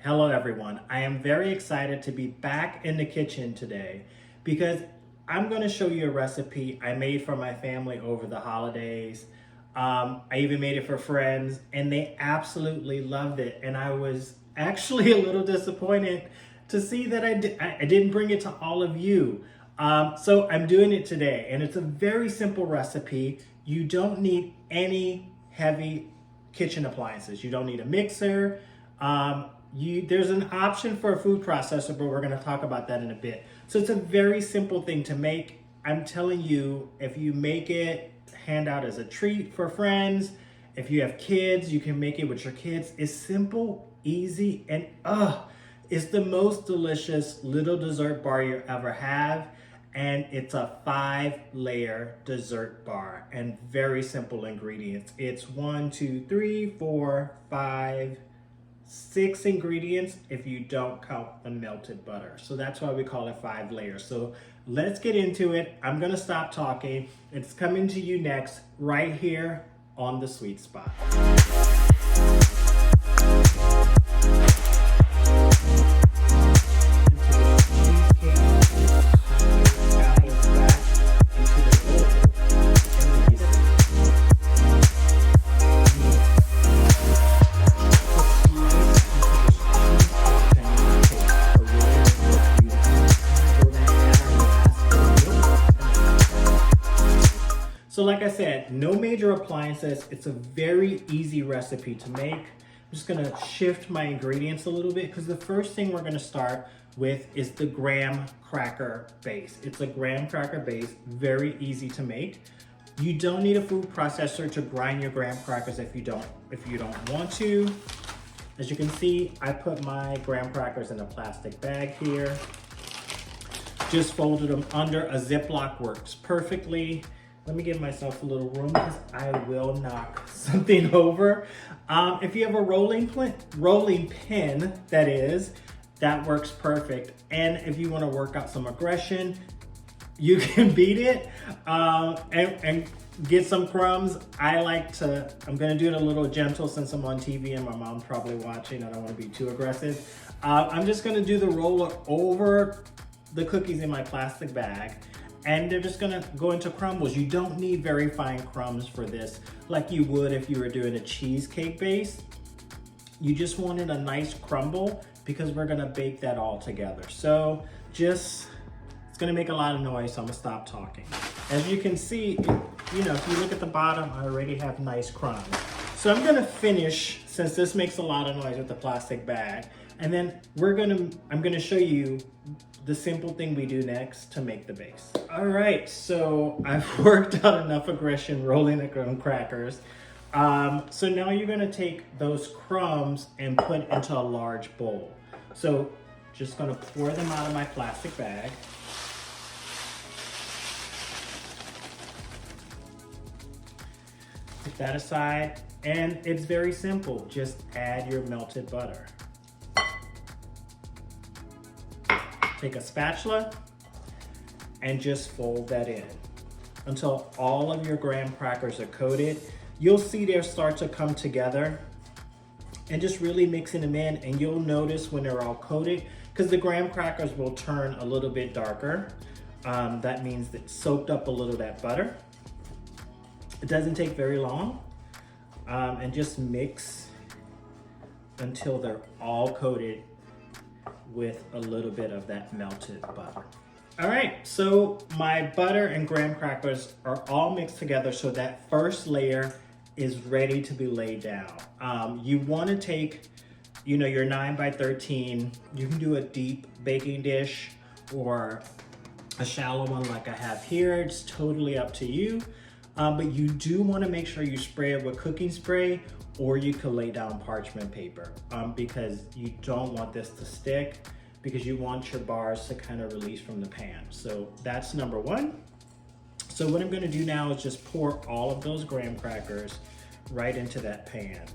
Hello everyone. I am very excited to be back in the kitchen today because I'm going to show you a recipe I made for my family over the holidays. I even made it for friends and they absolutely loved it, and I was actually a little disappointed to see that I didn't bring it to all of you. So I'm doing it today, and it's a very simple recipe. You don't need any heavy kitchen appliances. You don't need a mixer. There's an option for a food processor, but we're going to talk about that in a bit. So it's a very simple thing to make. I'm telling you, if you make it, hand out as a treat for friends. If you have kids, you can make it with your kids. It's simple, easy, and it's the most delicious little dessert bar you ever have. And it's a 5-layer dessert bar and very simple ingredients. It's 6 ingredients if you don't count the melted butter. So that's why we call it 5 layers. So let's get into it. I'm gonna stop talking. It's coming to you next, right here on The Sweet Spot. So like I said, no major appliances. It's a very easy recipe to make. I'm just gonna shift my ingredients a little bit because the first thing we're gonna start with is the graham cracker base. It's a graham cracker base, very easy to make. You don't need a food processor to grind your graham crackers if you don't want to. As you can see, I put my graham crackers in a plastic bag here. Just folded them under a Ziploc, works perfectly. Let me give myself a little room because I will knock something over. If you have a rolling pin, that works perfect. And if you want to work out some aggression, you can beat it and get some crumbs. I'm gonna do it a little gentle since I'm on TV and my mom's probably watching. I don't want to be too aggressive. I'm just gonna do the roller over the cookies in my plastic bag, and they're just gonna go into crumbles. You don't need very fine crumbs for this like you would if you were doing a cheesecake base. You just wanted a nice crumble because we're gonna bake that all together. So it's gonna make a lot of noise, so I'm gonna stop talking. As you can see, if you look at the bottom, I already have nice crumbs. So I'm gonna finish, since this makes a lot of noise with the plastic bag, and then I'm gonna show you the simple thing we do next to make the base. All right, so I've worked out enough aggression rolling the graham crackers. So now you're gonna take those crumbs and put into a large bowl. So just gonna pour them out of my plastic bag. Put that aside, and it's very simple. Just add your melted butter. Take a spatula and just fold that in until all of your graham crackers are coated. You'll see they start to come together, and just really mixing them in, and you'll notice when they're all coated, because the graham crackers will turn a little bit darker. That means that soaked up a little of that butter. It doesn't take very long, and just mix until they're all coated with a little bit of that melted butter. All right, so my butter and graham crackers are all mixed together, so that first layer is ready to be laid down. You want to take, your 9 by 13. You can do a deep baking dish or a shallow one like I have here. It's totally up to you. But you do want to make sure you spray it with cooking spray, or you can lay down parchment paper because you don't want this to stick, because you want your bars to kind of release from the pan. So that's number one. So what I'm gonna do now is just pour all of those graham crackers right into that pan.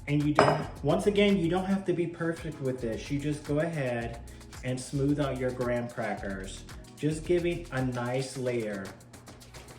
And once again, you don't have to be perfect with this. You just go ahead and smooth out your graham crackers, just giving a nice layer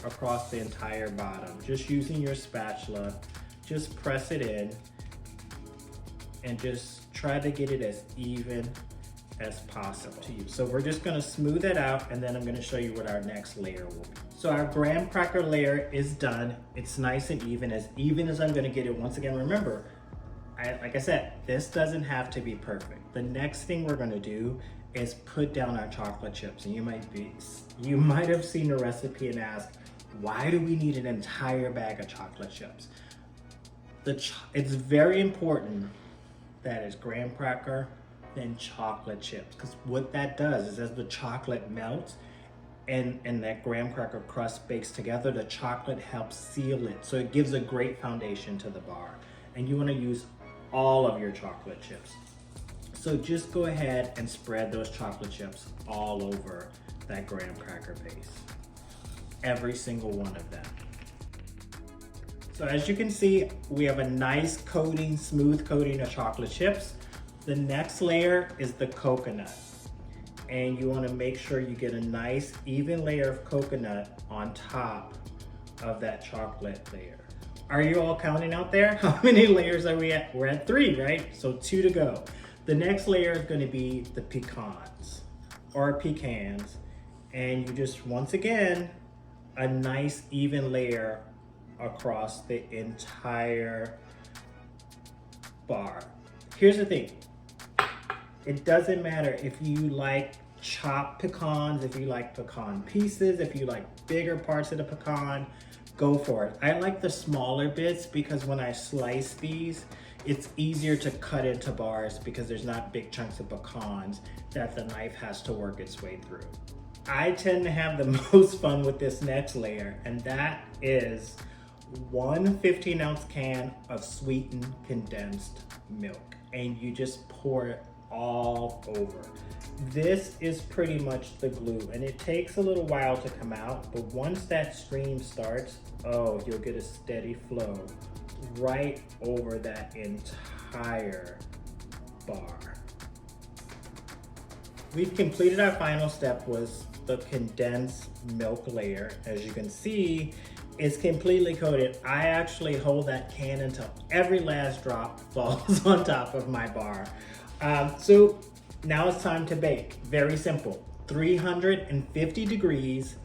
across the entire bottom. Just using your spatula, just press it in and just try to get it as even as possible to you. So we're just gonna smooth it out, and then I'm gonna show you what our next layer will be. So our graham cracker layer is done. It's nice and even as I'm gonna get it. Once again, remember, like I said, this doesn't have to be perfect. The next thing we're gonna do is put down our chocolate chips. And you might have seen the recipe and ask, why do we need an entire bag of chocolate chips? It's very important that it's graham cracker, then chocolate chips. Because what that does is as the chocolate melts and that graham cracker crust bakes together, the chocolate helps seal it. So it gives a great foundation to the bar. And you wanna use all of your chocolate chips. So just go ahead and spread those chocolate chips all over that graham cracker base. Every single one of them. So as you can see, we have a nice coating, smooth coating of chocolate chips. The next layer is the coconut. And you wanna make sure you get a nice even layer of coconut on top of that chocolate layer. Are you all counting out there? How many layers are we at? We're at 3, right? So 2 to go. The next layer is gonna be the pecans or pecans. And you just, once again, a nice even layer across the entire bar. Here's the thing. It doesn't matter if you like chopped pecans, if you like pecan pieces, if you like bigger parts of the pecan, go for it. I like the smaller bits because when I slice these, it's easier to cut into bars because there's not big chunks of pecans that the knife has to work its way through. I tend to have the most fun with this next layer, and that is one 15-ounce can of sweetened condensed milk, and you just pour it all over. This is pretty much the glue, and it takes a little while to come out, but once that stream starts, oh, you'll get a steady flow right over that entire bar. We've completed our final step, was the condensed milk layer. As you can see, it's completely coated. I actually hold that can until every last drop falls on top of my bar. So now it's time to bake. Very simple. 350 degrees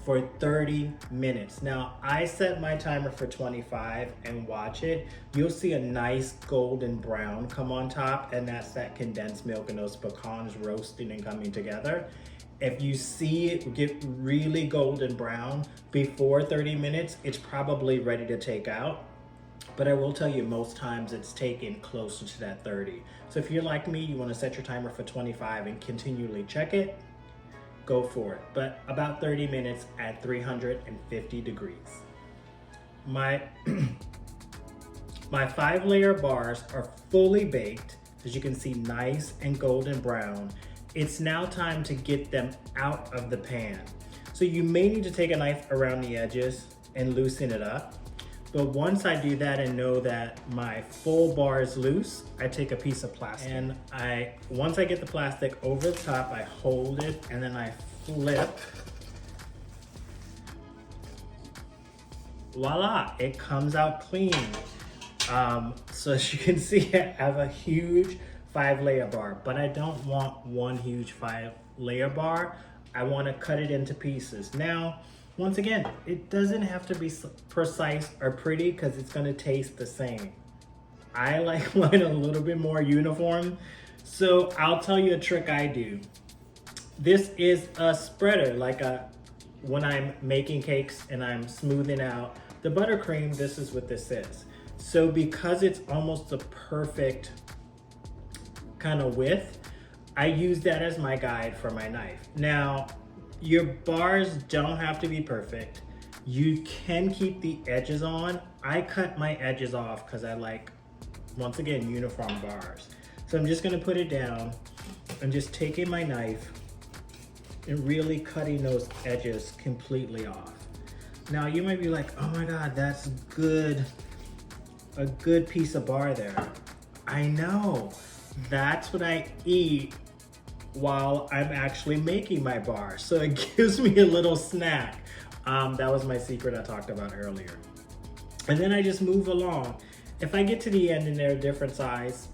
for 30 minutes. Now I set my timer for 25 and watch it. You'll see a nice golden brown come on top, and that's that condensed milk and those pecans roasting and coming together. If you see it get really golden brown before 30 minutes, it's probably ready to take out. But I will tell you, most times it's taken closer to that 30. So if you're like me, you want to set your timer for 25 and continually check it, go for it. But about 30 minutes at 350 degrees. My 5-layer bars are fully baked. As you can see, nice and golden brown. It's now time to get them out of the pan. So you may need to take a knife around the edges and loosen it up. But once I do that and know that my full bar is loose, I take a piece of plastic. And once I get the plastic over the top, I hold it and then I flip. Voila, it comes out clean. So as you can see, I have a huge 5-layer bar, but I don't want one huge 5-layer bar. I want to cut it into pieces. Now, once again, it doesn't have to be precise or pretty because it's going to taste the same. I like mine a little bit more uniform. So I'll tell you a trick I do. This is a spreader, when I'm making cakes and I'm smoothing out the buttercream, this is what this is. So because it's almost the perfect kind of width, I use that as my guide for my knife. Now, your bars don't have to be perfect. You can keep the edges on. I cut my edges off because I like, once again, uniform bars. So I'm just gonna put it down. I'm just taking my knife and really cutting those edges completely off. Now you might be like, oh my God, that's good. A good piece of bar there. I know, that's what I eat while I'm actually making my bar. So it gives me a little snack. That was my secret I talked about earlier. And then I just move along. If I get to the end and they're a different size,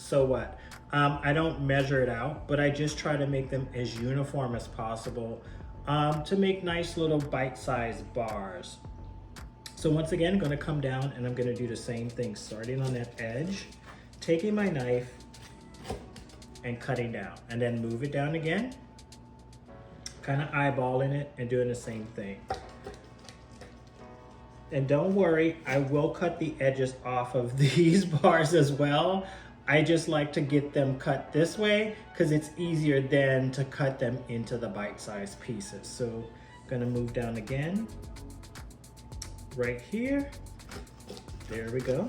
so what? I don't measure it out, but I just try to make them as uniform as possible to make nice little bite-sized bars. So once again, I'm gonna come down and I'm gonna do the same thing, starting on that edge, taking my knife and cutting down, and then move it down again, kind of eyeballing it and doing the same thing. And don't worry, I will cut the edges off of these bars as well. I just like to get them cut this way because it's easier than to cut them into the bite-sized pieces. So I'm gonna move down again, right here. There we go.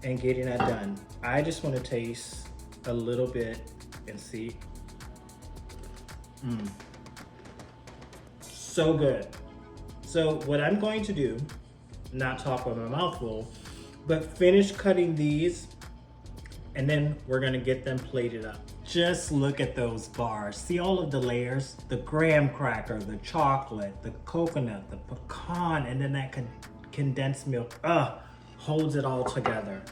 And getting that done. I just want to taste a little bit and see. So good. So what I'm going to do, not talk with my mouth full, but finish cutting these and then we're gonna get them plated up. Just look at those bars. See all of the layers? The graham cracker, the chocolate, the coconut, the pecan, and then that condensed milk. Holds it all together.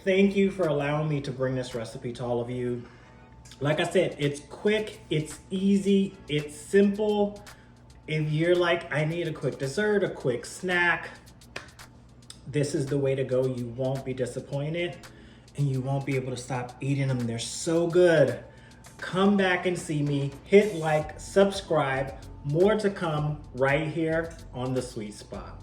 Thank you for allowing me to bring this recipe to all of you. Like I said, it's quick, it's easy, it's simple. If you're like, I need a quick dessert, a quick snack, this is the way to go. You won't be disappointed and you won't be able to stop eating them. They're so good. Come back and see me, hit like, subscribe, more to come right here on The Sweet Spot.